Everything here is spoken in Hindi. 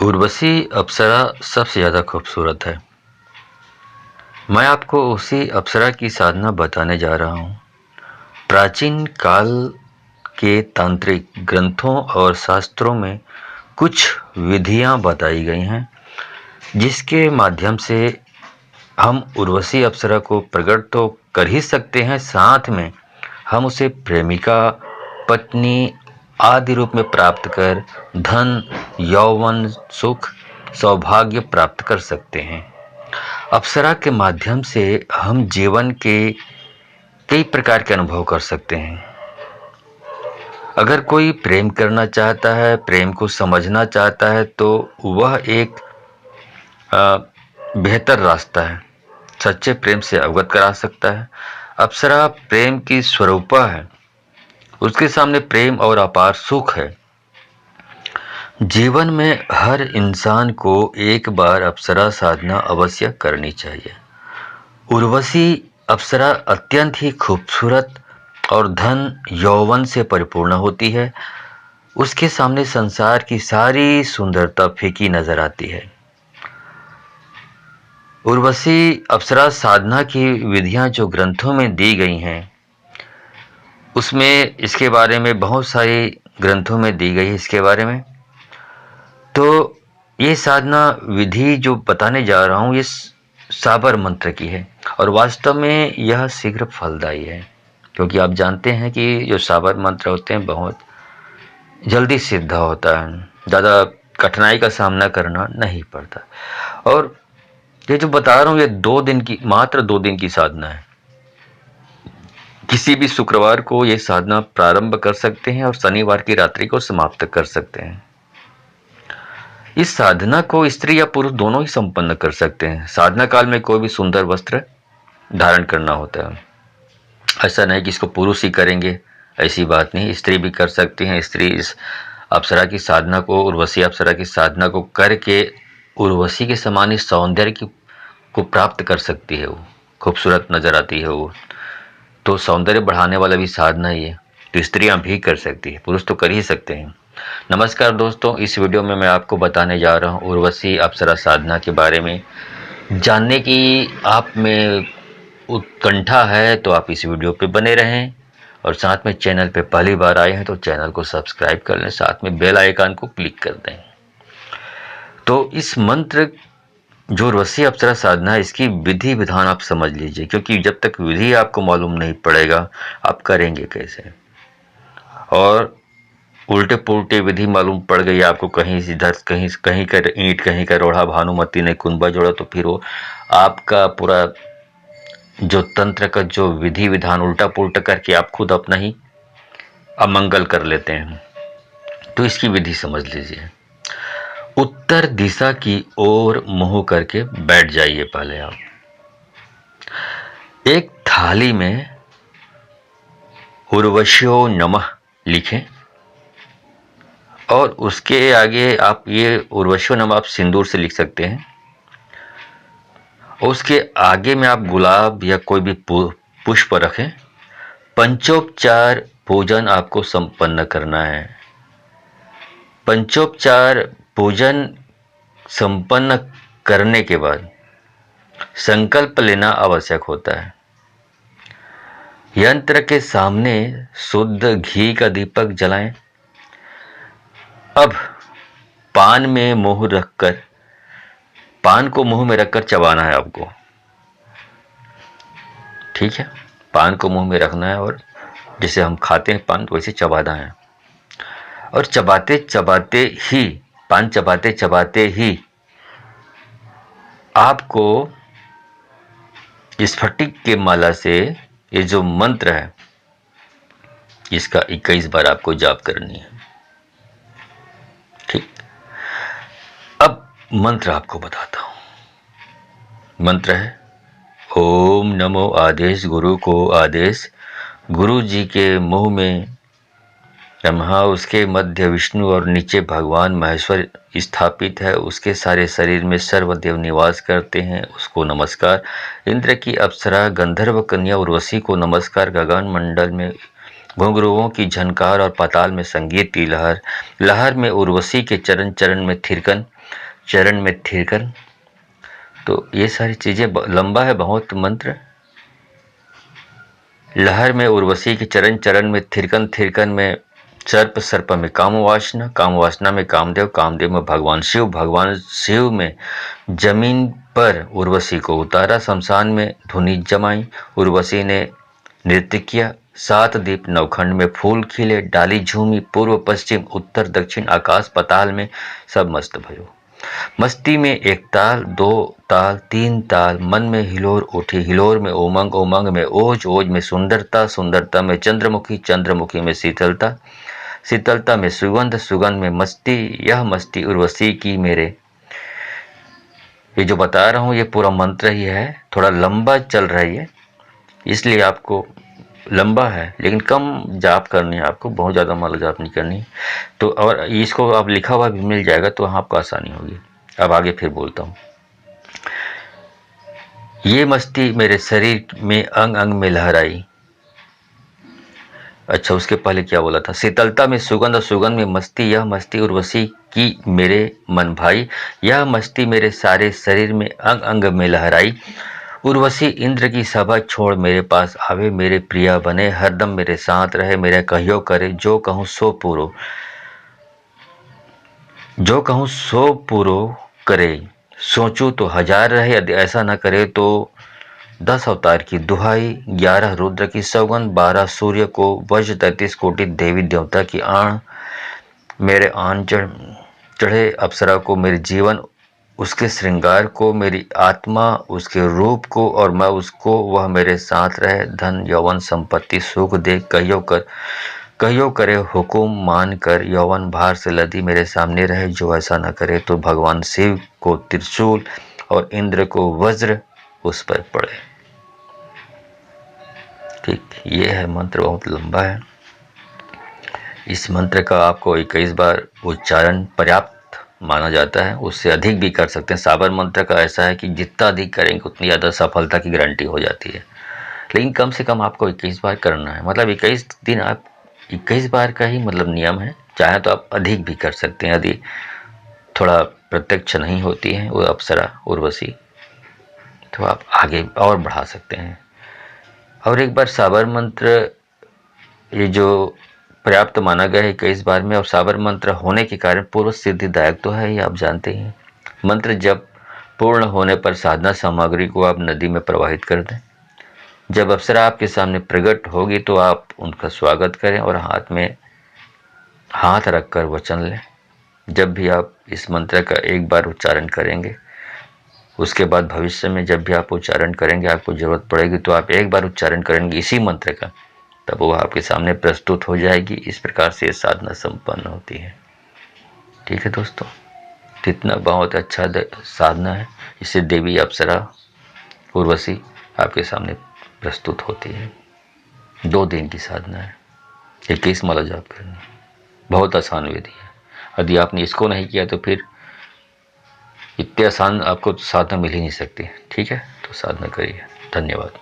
उर्वशी अप्सरा सबसे ज़्यादा खूबसूरत है। मैं आपको उसी अप्सरा की साधना बताने जा रहा हूँ। प्राचीन काल के तांत्रिक ग्रंथों और शास्त्रों में कुछ विधियाँ बताई गई हैं, जिसके माध्यम से हम उर्वशी अप्सरा को प्रकट तो कर ही सकते हैं, साथ में हम उसे प्रेमिका, पत्नी आदि रूप में प्राप्त कर धन, यौवन, सुख, सौभाग्य प्राप्त कर सकते हैं। अप्सरा के माध्यम से हम जीवन के कई प्रकार के अनुभव कर सकते हैं। अगर कोई प्रेम करना चाहता है, प्रेम को समझना चाहता है, तो वह एक बेहतर रास्ता है। सच्चे प्रेम से अवगत करा सकता है। अप्सरा प्रेम की स्वरूपा है, उसके सामने प्रेम और अपार सुख है। जीवन में हर इंसान को एक बार अप्सरा साधना अवश्य करनी चाहिए। उर्वशी अप्सरा अत्यंत ही खूबसूरत और धन यौवन से परिपूर्ण होती है। उसके सामने संसार की सारी सुंदरता फीकी नजर आती है। उर्वशी अप्सरा साधना की विधियां जो ग्रंथों में दी गई हैं, उसमें इसके बारे में बहुत सारी ग्रंथों में दी गई है इसके बारे में। तो ये साधना विधि जो बताने जा रहा हूँ, ये साबर मंत्र की है और वास्तव में यह शीघ्र फलदायी है, क्योंकि आप जानते हैं कि जो साबर मंत्र होते हैं बहुत जल्दी सिद्ध होता है, ज़्यादा कठिनाई का सामना करना नहीं पड़ता। और ये जो बता रहा हूँ, ये मात्र 2 दिन की साधना है। किसी भी शुक्रवार को ये साधना प्रारंभ कर सकते हैं और शनिवार की रात्रि को समाप्त कर सकते हैं। इस साधना को स्त्री या पुरुष दोनों ही संपन्न कर सकते हैं। साधना काल में कोई भी सुंदर वस्त्र धारण करना होता है। ऐसा नहीं कि इसको पुरुष ही करेंगे, ऐसी बात नहीं, स्त्री भी कर सकती हैं। स्त्री इस अप्सरा की साधना को, उर्वशी अप्सरा की साधना को करके उर्वशी के समान इस सौंदर्य को प्राप्त कर सकती है। वो खूबसूरत नजर आती है। वो तो सौंदर्य बढ़ाने वाला भी साधना ही है, तो स्त्रियां भी कर सकती है, पुरुष तो कर ही सकते हैं। नमस्कार दोस्तों, इस वीडियो में मैं आपको बताने जा रहा हूँ उर्वशी अप्सरा साधना के बारे में। जानने की आप में उत्कंठा है तो आप इस वीडियो पे बने रहें, और साथ में चैनल पे पहली बार आए हैं तो चैनल को सब्सक्राइब कर लें, साथ में बेल आइकन को क्लिक कर दें। तो इस मंत्र जो उर्वशी अप्सरा साधना है, इसकी विधि विधान आप समझ लीजिए, क्योंकि जब तक विधि आपको मालूम नहीं पड़ेगा आप करेंगे कैसे। और उल्टे पुल्टे विधि मालूम पड़ गई आपको, कहीं इधर कहीं का ईंट, कहीं का रोड़ा, भानुमति ने कुंभा जोड़ा, तो फिर वो आपका पूरा जो तंत्र का जो विधि विधान उल्टा पुल्टा करके आप खुद अपना ही अमंगल कर लेते हैं। तो इसकी विधि समझ लीजिए। उत्तर दिशा की ओर मुंह करके बैठ जाइए। पहले आप एक थाली में उर्वश्यो नमः लिखें, और उसके आगे आप ये उर्वश्यो नमः आप सिंदूर से लिख सकते हैं। उसके आगे में आप गुलाब या कोई भी पुष्प रखें। पंचोपचार पूजन आपको संपन्न करना है। पंचोपचार पूजन संपन्न करने के बाद संकल्प लेना आवश्यक होता है। यंत्र के सामने शुद्ध घी का दीपक जलाएं। अब पान को मुंह में रखकर चबाना है आपको। ठीक है, पान को मुंह में रखना है, और जैसे हम खाते हैं पान, तो वैसे चबाना है। और पान चबाते चबाते ही आपको स्फटिक के माला से ये जो मंत्र है, इसका 21 बार आपको जाप करनी है। ठीक, अब मंत्र आपको बताता हूं। मंत्र है ओम नमो आदेश गुरु को आदेश। गुरु जी के मुंह में ब्रह्मा, उसके मध्य विष्णु और नीचे भगवान महेश्वर स्थापित है। उसके सारे शरीर में सर्वदेव निवास करते हैं, उसको नमस्कार। इंद्र की अप्सरा गंधर्व कन्या उर्वशी को नमस्कार। गगन मंडल में घुंघरुओं की झनकार और पाताल में संगीत की लहर, लहर में उर्वशी के चरण, चरण में थिरकन, चरण में थिरकन। तो ये सारी चीज़ें लंबा है बहुत मंत्र। लहर में उर्वशी के चरण, चरण में थिरकन, थिरकन में सर्प, सर्प में कामवासना, कामवासना में कामदेव, कामदेव में भगवान शिव, भगवान शिव में जमीन पर उर्वशी को उतारा, शमशान में धुनी जमाई, उर्वशी ने नृत्य किया, 7 दीप नवखंड में फूल खिले, डाली झूमी, पूर्व पश्चिम उत्तर दक्षिण आकाश पताल में सब मस्त भयो। मस्ती में 1 ताल, 2 ताल, 3 ताल, मन में हिलोर उठी, हिलोर में उमंग, उमंग में ओज, ओज में सुंदरता, सुंदरता में चंद्रमुखी, चंद्रमुखी में शीतलता, शीतलता में सुगंध, सुगंध में मस्ती। यह मस्ती उर्वशी की मेरे। ये जो बता रहा हूँ ये पूरा मंत्र ही है, थोड़ा लंबा चल रहा है ये, इसलिए आपको लंबा है, लेकिन कम जाप करनी है आपको, बहुत ज़्यादा माला जाप नहीं करनी। तो और इसको आप लिखा हुआ भी मिल जाएगा तो आपको आसानी होगी। अब आगे फिर बोलता हूँ। ये मस्ती मेरे शरीर में अंग अंग में लहराई। अच्छा, उसके पहले क्या बोला था? शीतलता में सुगंध, सुगंध में मस्ती। यह मस्ती उर्वशी की मेरे मन भाई, यह मस्ती मेरे सारे शरीर में अंग अंग में लहराई। उर्वशी इंद्र की सभा छोड़ मेरे पास आवे, मेरे प्रिया बने, हरदम मेरे साथ रहे, मेरे कहियो करे, जो कहूँ सो पूरो, जो कहूँ सो पूरो करे, सोचूं तो 1000 रहे, यदि ऐसा न करे तो 10 अवतार की दुहाई, 11 रुद्र की सौगंध, 12 सूर्य को वज्र, 33 कोटि देवी देवता की आण, मेरे आन चढ़े अप्सरा को, मेरे जीवन उसके श्रृंगार को, मेरी आत्मा उसके रूप को, और मैं उसको, वह मेरे साथ रहे, धन यौवन संपत्ति सुख दे, कहियो करे हुकुम मान कर, यौवन भार से लदी मेरे सामने रहे, जो ऐसा न करे तो भगवान शिव को त्रिशूल और इंद्र को वज्र उस पर पड़े। ठीक, ये है मंत्र, बहुत लंबा है। इस मंत्र का आपको 21 बार उच्चारण पर्याप्त माना जाता है, उससे अधिक भी कर सकते हैं। साबर मंत्र का ऐसा है कि जितना अधिक करेंगे उतनी ज़्यादा सफलता की गारंटी हो जाती है, लेकिन कम से कम आपको 21 बार करना है। मतलब 21 दिन आप 21 बार का ही मतलब नियम है, चाहे तो आप अधिक भी कर सकते हैं यदि थोड़ा प्रत्यक्ष नहीं होती है वो अप्सरा उर्वशी, तो आप आगे और बढ़ा सकते हैं। और एक बार साबर मंत्र ये जो पर्याप्त माना गया है 21 बार में, और साबर मंत्र होने के कारण पूर्व सिद्धिदायक तो है ही, आप जानते हैं। मंत्र जब पूर्ण होने पर साधना सामग्री को आप नदी में प्रवाहित कर दें। जब अप्सरा आपके सामने प्रकट होगी तो आप उनका स्वागत करें और हाथ में हाथ रखकर वचन लें। जब भी आप इस मंत्र का एक बार उच्चारण करेंगे, उसके बाद भविष्य में जब भी आप उच्चारण करेंगे, आपको जरूरत पड़ेगी तो आप एक बार उच्चारण करेंगे इसी मंत्र का, तब वो आपके सामने प्रस्तुत हो जाएगी। इस प्रकार से साधना संपन्न होती है। ठीक है दोस्तों, इतना बहुत अच्छा साधना है, इससे देवी अप्सरा उर्वशी आपके सामने प्रस्तुत होती है। 2 दिन की साधना है, 21 माला जाप करनी, बहुत आसान विधि है। यदि आपने इसको नहीं किया तो फिर इतने आसान आपको साधना मिल ही नहीं सकती। ठीक है, तो साधना करिए। धन्यवाद।